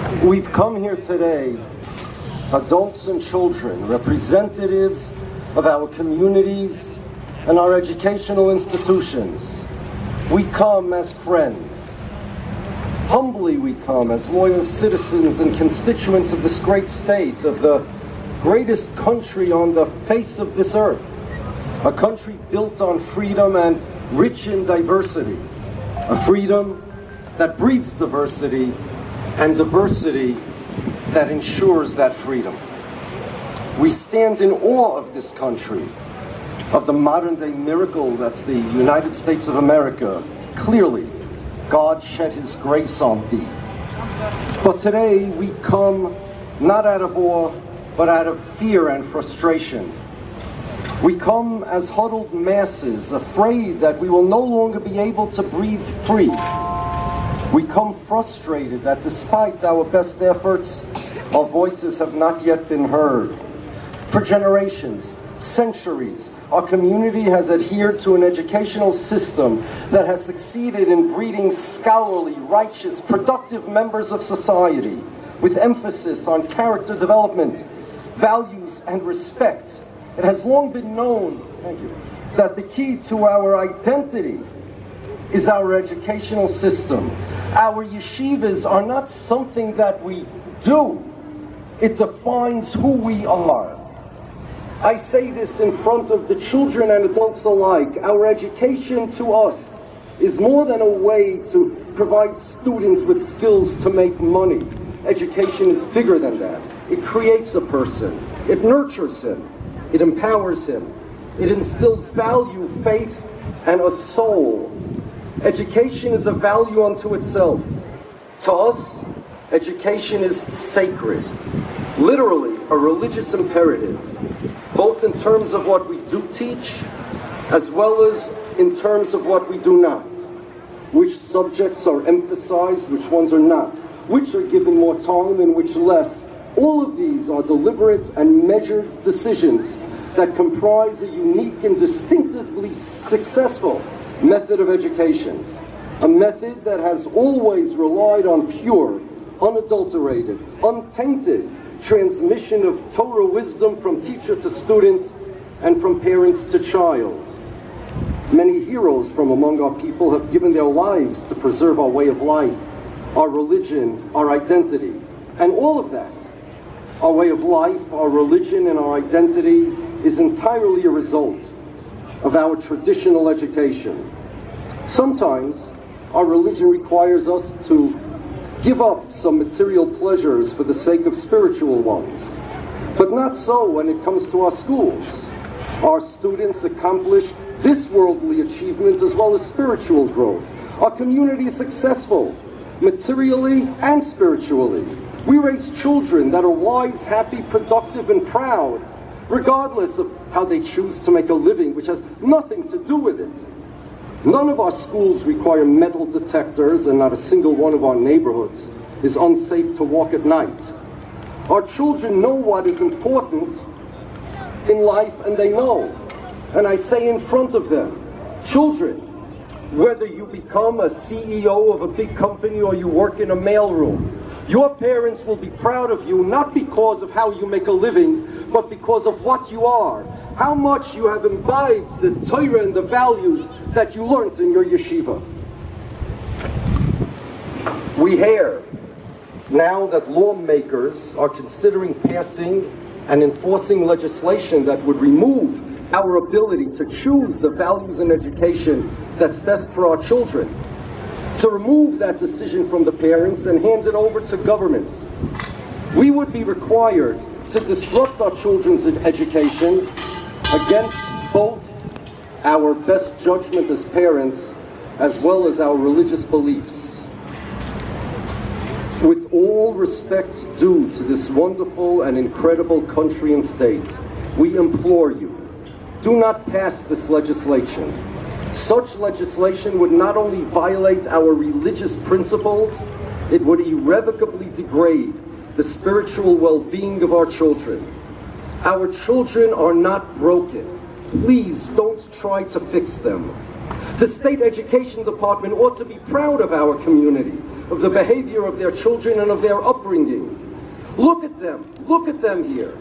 We've come here today, adults and children, representatives of our communities and our educational institutions. We come as friends. Humbly we come as loyal citizens and constituents of this great state, of the greatest country on the face of this earth, a country built on freedom and rich in diversity, a freedom that breeds diversity and diversity that ensures that freedom. We stand in awe of this country, of the modern day miracle that's the United States of America. Clearly, God shed his grace on thee. But today we come not out of awe, but out of fear and frustration. We come as huddled masses, afraid that we will no longer be able to breathe free. We come frustrated that despite our best efforts, our voices have not yet been heard. For generations, centuries, our community has adhered to an educational system that has succeeded in breeding scholarly, righteous, productive members of society, with emphasis on character development, values, and respect. It has long been known, that the key to our identity is our educational system. Our yeshivas are not something that we do. It defines who we are. I say this in front of the children and adults alike. Our education to us is more than a way to provide students with skills to make money. Education is bigger than that. It creates a person. It nurtures him. It empowers him. It instills value, faith, and a soul. Education is a value unto itself. To us, education is sacred. Literally, a religious imperative, both in terms of what we do teach, as well as in terms of what we do not. Which subjects are emphasized, which ones are not. Which are given more time and which less. All of these are deliberate and measured decisions that comprise a unique and distinctively successful method of education. A method that has always relied on pure, unadulterated, untainted transmission of Torah wisdom from teacher to student and from parent to child. Many heroes from among our people have given their lives to preserve our way of life, our religion, our identity, and all of that. Our way of life, our religion, and our identity is entirely a result of our traditional education. Sometimes our religion requires us to give up some material pleasures for the sake of spiritual ones. But not so when it comes to our schools. Our students accomplish this worldly achievement as well as spiritual growth. Our community is successful, materially and spiritually. We raise children that are wise, happy, productive, and proud, regardless of how they choose to make a living, which has nothing to do with it. None of our schools require metal detectors, and not a single one of our neighborhoods is unsafe to walk at night. Our children know what is important in life, and they know. And I say in front of them, children, whether you become a CEO of a big company or you work in a mailroom, your parents will be proud of you, not because of how you make a living, but because of what you are. How much you have imbibed the Torah and the values that you learned in your yeshiva. We hear now that lawmakers are considering passing and enforcing legislation that would remove our ability to choose the values in education that's best for our children. To remove that decision from the parents and hand it over to government. We would be required to disrupt our children's education against both our best judgment as parents as well as our religious beliefs. With all respect due to this wonderful and incredible country and state, we implore you, do not pass this legislation. Such legislation would not only violate our religious principles, it would irrevocably degrade the spiritual well-being of our children. Our children are not broken. Please don't try to fix them. The state education department ought to be proud of our community, of the behavior of their children and of their upbringing. Look at them here.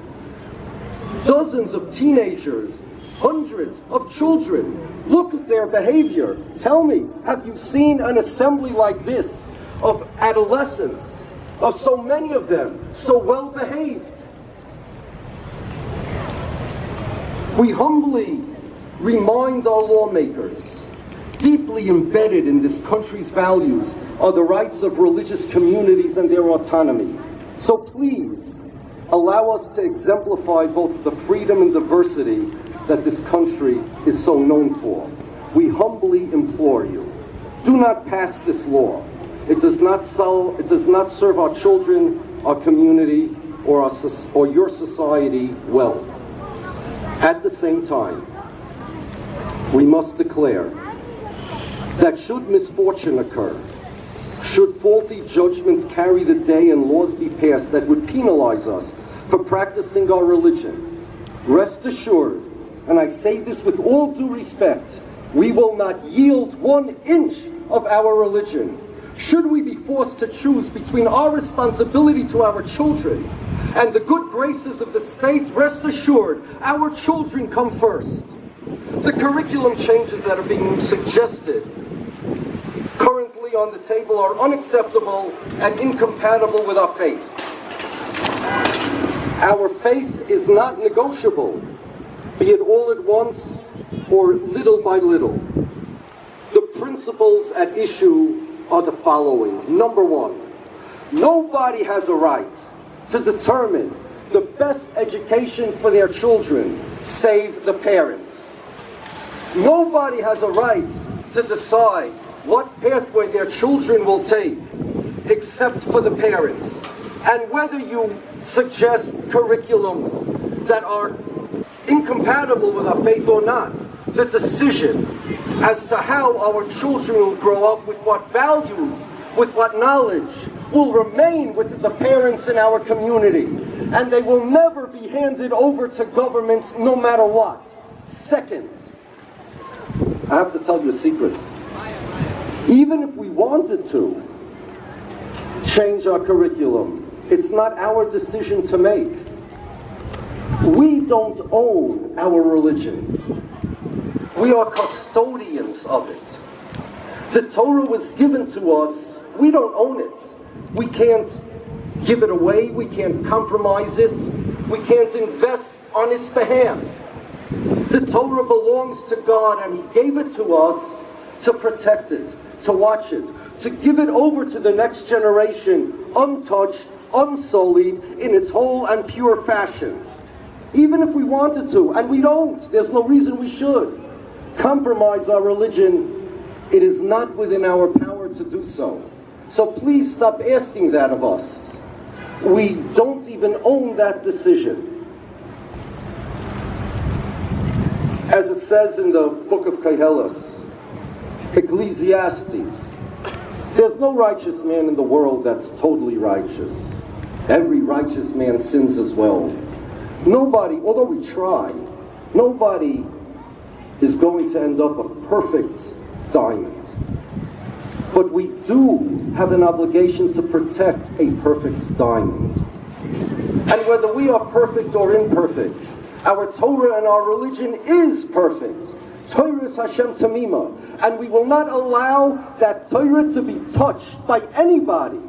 Dozens of teenagers, hundreds of children. Look at their behavior. Tell me, have you seen an assembly like this of adolescents, of so many of them, so well behaved? We humbly remind our lawmakers, deeply embedded in this country's values are the rights of religious communities and their autonomy. So please, allow us to exemplify both the freedom and diversity that this country is so known for. We humbly implore you, do not pass this law. It does not serve our children, our community, or your society well. At the same time, we must declare that should misfortune occur, should faulty judgments carry the day and laws be passed that would penalize us for practicing our religion, rest assured, and I say this with all due respect, we will not yield 1 inch of our religion. Should we be forced to choose between our responsibility to our children and the good graces of the state, rest assured, our children come first. The curriculum changes that are being suggested currently on the table are unacceptable and incompatible with our faith. Our faith is not negotiable, be it all at once or little by little. The principles at issue are the following. Number 1, nobody has a right to determine the best education for their children, save the parents. Nobody has a right to decide what pathway their children will take, except for the parents. And whether you suggest curriculums that are incompatible with our faith or not, the decision as to how our children will grow up, with what values, with what knowledge, will remain with the parents in our community. And they will never be handed over to governments no matter what. Second, I have to tell you a secret. Even if we wanted to change our curriculum, it's not our decision to make. We don't own our religion. We are custodians of it. The Torah was given to us. We don't own it. We can't give it away. We can't compromise it. We can't invest on its behalf. The Torah belongs to God, and He gave it to us to protect it, to watch it, to give it over to the next generation, untouched, unsullied, in its whole and pure fashion. Even if we wanted to, and we don't, there's no reason we should compromise our religion. It is not within our power to do so. So please stop asking that of us. We don't even own that decision. As it says in the book of Koheles, Ecclesiastes, there's no righteous man in the world that's totally righteous. Every righteous man sins as well. Nobody, although we try, nobody is going to end up a perfect diamond. But we do have an obligation to protect a perfect diamond. And whether we are perfect or imperfect, our Torah and our religion is perfect. Torah is Hashem Tamima. And we will not allow that Torah to be touched by anybody.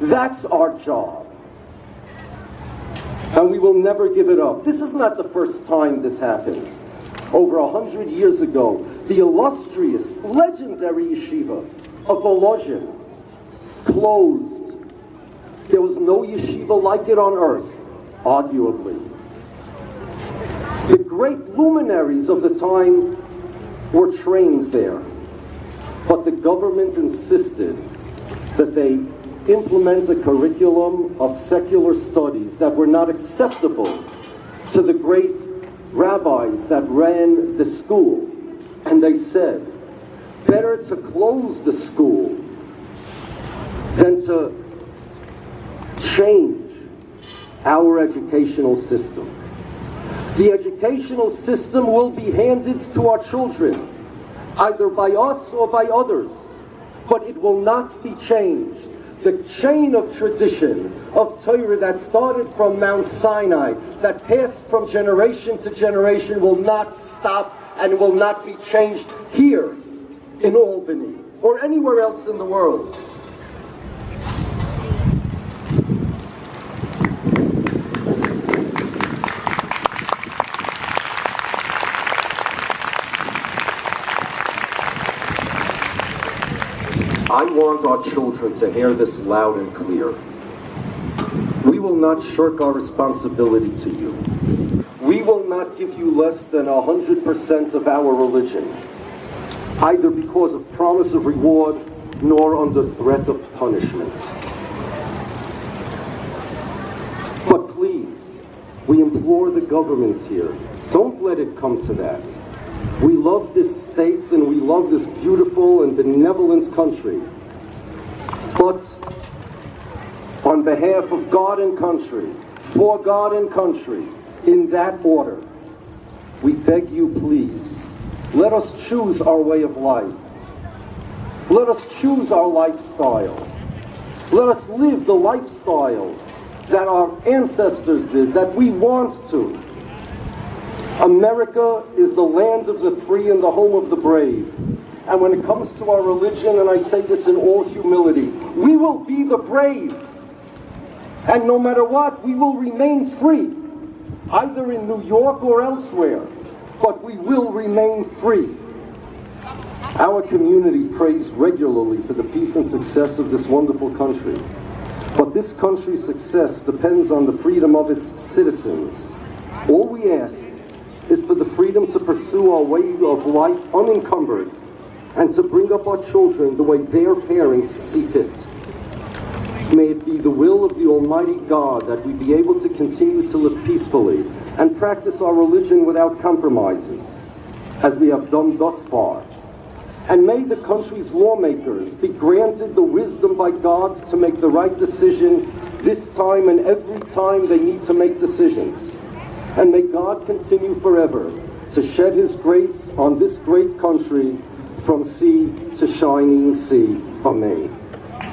That's our job. And we will never give it up. This is not the first time this happens. Over 100 years ago, the illustrious, legendary yeshiva of Volozhin closed. There was no yeshiva like it on earth, arguably. The great luminaries of the time were trained there, but the government insisted that they implement a curriculum of secular studies that were not acceptable to the great rabbis that ran the school. And they said, better to close the school than to change our educational system. The educational system will be handed to our children, either by us or by others. but it will not be changed. The chain of tradition of Torah that started from Mount Sinai, that passed from generation to generation, will not stop and will not be changed here in Albany or anywhere else in the world. I want our children to hear this loud and clear. We will not shirk our responsibility to you. We will not give you less than 100% of our religion, either because of promise of reward nor under threat of punishment. But please, we implore the government here, don't let it come to that. We love this state and we love this beautiful and benevolent country. But on behalf of God and country, for God and country, in that order, we beg you, please, let us choose our way of life. Let us choose our lifestyle. Let us live the lifestyle that our ancestors did, that we want to. America is the land of the free and the home of the brave. And when it comes to our religion, and I say this in all humility, we will be the brave. And no matter what, we will remain free, either in New York or elsewhere, but we will remain free. Our community prays regularly for the peace and success of this wonderful country. But this country's success depends on the freedom of its citizens. All we ask is for the freedom to pursue our way of life unencumbered and to bring up our children the way their parents see fit. May it be the will of the Almighty God that we be able to continue to live peacefully and practice our religion without compromises, as we have done thus far. And may the country's lawmakers be granted the wisdom by God to make the right decision this time and every time they need to make decisions. And may God continue forever to shed His grace on this great country from sea to shining sea. Amen.